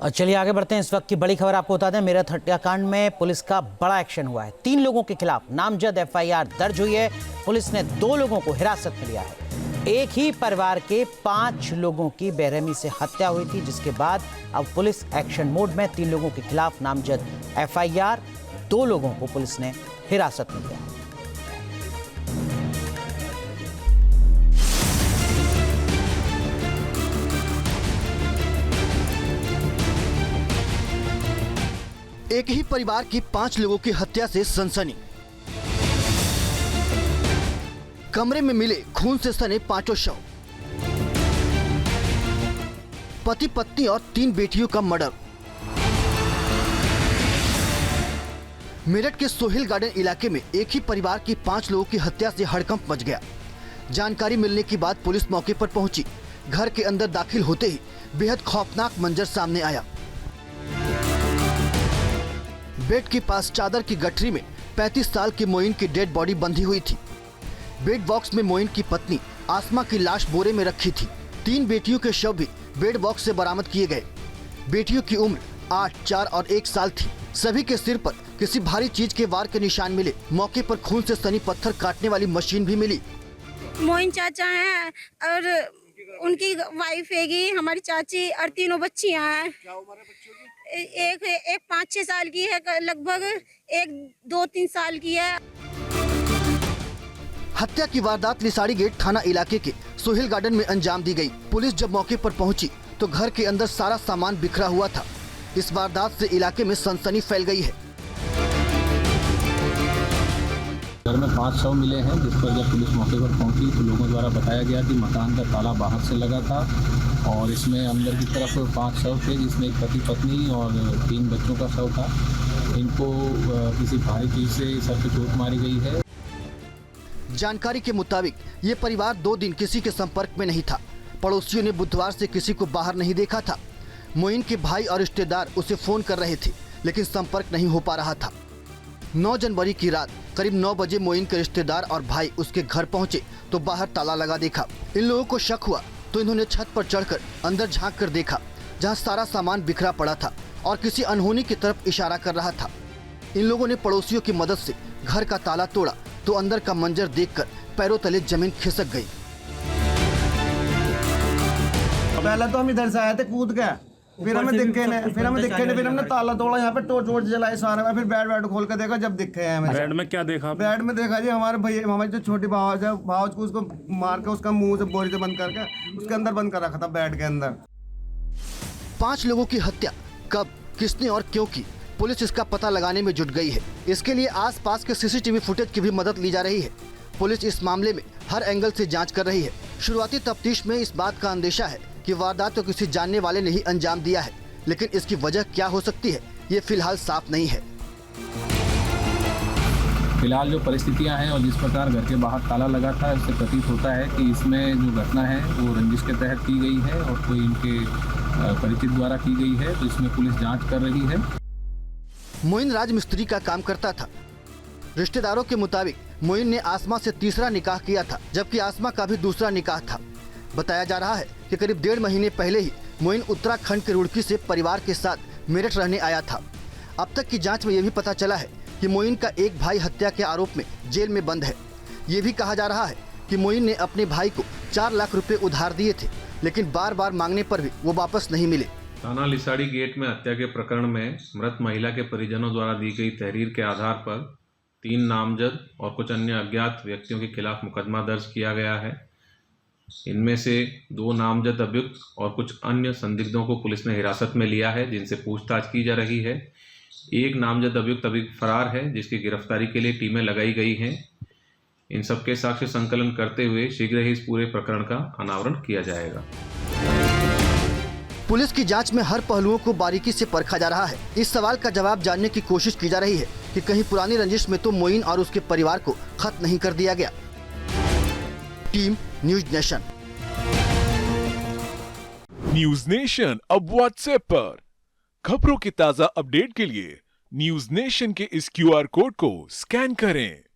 और चलिए आगे बढ़ते हैं। इस वक्त की बड़ी खबर आपको बता दें, मेरठ हत्याकांड में पुलिस का बड़ा एक्शन हुआ है। 3 लोगों के खिलाफ नामजद एफआईआर दर्ज हुई है। पुलिस ने 2 लोगों को हिरासत में लिया है। एक ही परिवार के 5 लोगों की बेरहमी से हत्या हुई थी, जिसके बाद अब पुलिस एक्शन मोड में 3 लोगों के खिलाफ नामजद एफआईआर, 2 लोगों को पुलिस ने हिरासत में लिया है। एक ही परिवार की 5 लोगों की हत्या से सनसनी। कमरे में मिले खून से सने 5 शव। पति पत्नी और 3 बेटियों का मर्डर। मेरठ के सोहेल गार्डन इलाके में एक ही परिवार की 5 लोगों की हत्या से हड़कंप मच गया। जानकारी मिलने के बाद पुलिस मौके पर पहुंची। घर के अंदर दाखिल होते ही बेहद खौफनाक मंजर सामने आया। बेड के पास चादर की गठरी में 35 साल के मोइन की डेड बॉडी बंधी हुई थी। बेड बॉक्स में मोइन की पत्नी आसमा की लाश बोरे में रखी थी। 3 बेटियों के शव भी बेड बॉक्स से बरामद किए गए। बेटियों की उम्र 8, 4 और 1 साल थी। सभी के सिर पर किसी भारी चीज के वार के निशान मिले। मौके पर खून से सनी पत्थर काटने वाली मशीन भी मिली। मोइन चाचा हैं और उनकी वाइफ हैगी, हमारी चाची और 3 बच्चियां हैं। क्या उम्र है बच्चों की? एक 5-6 साल की है लगभग, एक 2-3 साल की है। हत्या की वारदात लिसाड़ी गेट थाना इलाके के सोहेल गार्डन में अंजाम दी गई। पुलिस जब मौके पर पहुंची तो घर के अंदर सारा सामान बिखरा हुआ था। इस वारदात से इलाके में सनसनी फैल गई है। घर में 5 शव मिले हैं, जिस पर जब पुलिस मौके पर पहुंची तो लोगों द्वारा बताया गया कि मकान का ताला बाहर से लगा था और इसमें अंदर की तरफ 5 शव थे, जिसमें एक पति पत्नी और 3 बच्चों का शव था। इनको किसी भारी चीज से सर पे चोट मारी गई है। जानकारी के मुताबिक ये परिवार 2 दिन किसी के संपर्क में नहीं था। पड़ोसियों ने बुधवार से किसी को बाहर नहीं देखा था। मोइन के भाई और रिश्तेदार उसे फोन कर रहे थे, लेकिन संपर्क नहीं हो पा रहा था। 9 जनवरी की रात करीब 9 बजे मोइन के रिश्तेदार और भाई उसके घर पहुंचे तो बाहर ताला लगा देखा। इन लोगों को शक हुआ तो इन्होंने छत पर चढ़कर अंदर झांक कर देखा, जहां सारा सामान बिखरा पड़ा था और किसी अनहोनी की तरफ इशारा कर रहा था। इन लोगों ने पड़ोसियों की मदद से घर का ताला तोड़ा तो अंदर का मंजर देखकर पैरों तले जमीन खिसक गई। पहले तो हम इधर से आए थे कूद के, फिर हमें दिखे नहीं, फिर हमने ताला तोड़ा, यहाँ पे टॉर्च वोर्च जलाए सारे में, फिर बेड खोल के देखा, जब दिखे हैं हमें। बेड में क्या देखा? बेड में देखा जी हमारे भैया, हमारी जो छोटी भावज है, भावज को उसको मार के उसका मुंह से बोरी से बंद करके उसके अंदर बंद कर रखा था बेड के अंदर। 5 लोगों की हत्या कब, किसने और क्यों की, पुलिस इसका पता लगाने में जुट गई है। इसके लिए आसपास के सीसीटीवी फुटेज की भी मदद ली जा रही है। पुलिस इस मामले में हर एंगल से जांच कर रही है। शुरुआती तफ्तीश में इस बात का अंदेशा है कि वारदात तो किसी जानने वाले ने ही अंजाम दिया है, लेकिन इसकी वजह क्या हो सकती है ये फिलहाल साफ नहीं है। फिलहाल जो परिस्थितियां हैं और जिस प्रकार घर के बाहर ताला लगा था, इससे प्रतीत होता है कि इसमें जो घटना है वो रंजिश के तहत की गई है और कोई इनके परिचित द्वारा की गई है, तो इसमें पुलिस जांच कर रही है। मोइन राजमिस्त्री का काम करता था। रिश्तेदारों के मुताबिक मोइन ने आसमा से तीसरा निकाह किया था, जबकि आसमा का भी दूसरा निकाह था। बताया जा रहा है कि करीब 1.5 महीने पहले ही मोइन उत्तराखंड के रुड़की से परिवार के साथ मेरठ रहने आया था। अब तक की जांच में यह भी पता चला है कि मोइन का एक भाई हत्या के आरोप में जेल में बंद है। ये भी कहा जा रहा है कि मोइन ने अपने भाई को 4 लाख रुपए उधार दिए थे, लेकिन बार बार मांगने पर भी वो वापस नहीं मिले। थाना लिसाड़ी गेट में हत्या के प्रकरण में मृत महिला के परिजनों द्वारा दी गई तहरीर के आधार पर 3 नामजद और कुछ अन्य अज्ञात व्यक्तियों के खिलाफ मुकदमा दर्ज किया गया है। इनमें से 2 नामजद अभियुक्त और कुछ अन्य संदिग्धों को पुलिस ने हिरासत में लिया है, जिनसे पूछताछ की जा रही है। एक नामजद अभियुक्त अभी फरार है, जिसकी गिरफ्तारी के लिए टीमें लगाई गई हैं। इन सबके साक्ष्य संकलन करते हुए शीघ्र ही इस पूरे प्रकरण का अनावरण किया जाएगा। पुलिस की जांच में हर पहलुओं को बारीकी से परखा जा रहा है। इस सवाल का जवाब जानने की कोशिश की जा रही है कि कहीं पुरानी रंजिश में तो मोइन और उसके परिवार को खत्म नहीं कर दिया गया। Team news nation. News nation अब व्हाट्सएप पर खबरों की ताजा अपडेट के लिए न्यूज नेशन के इस QR कोड को स्कैन करें।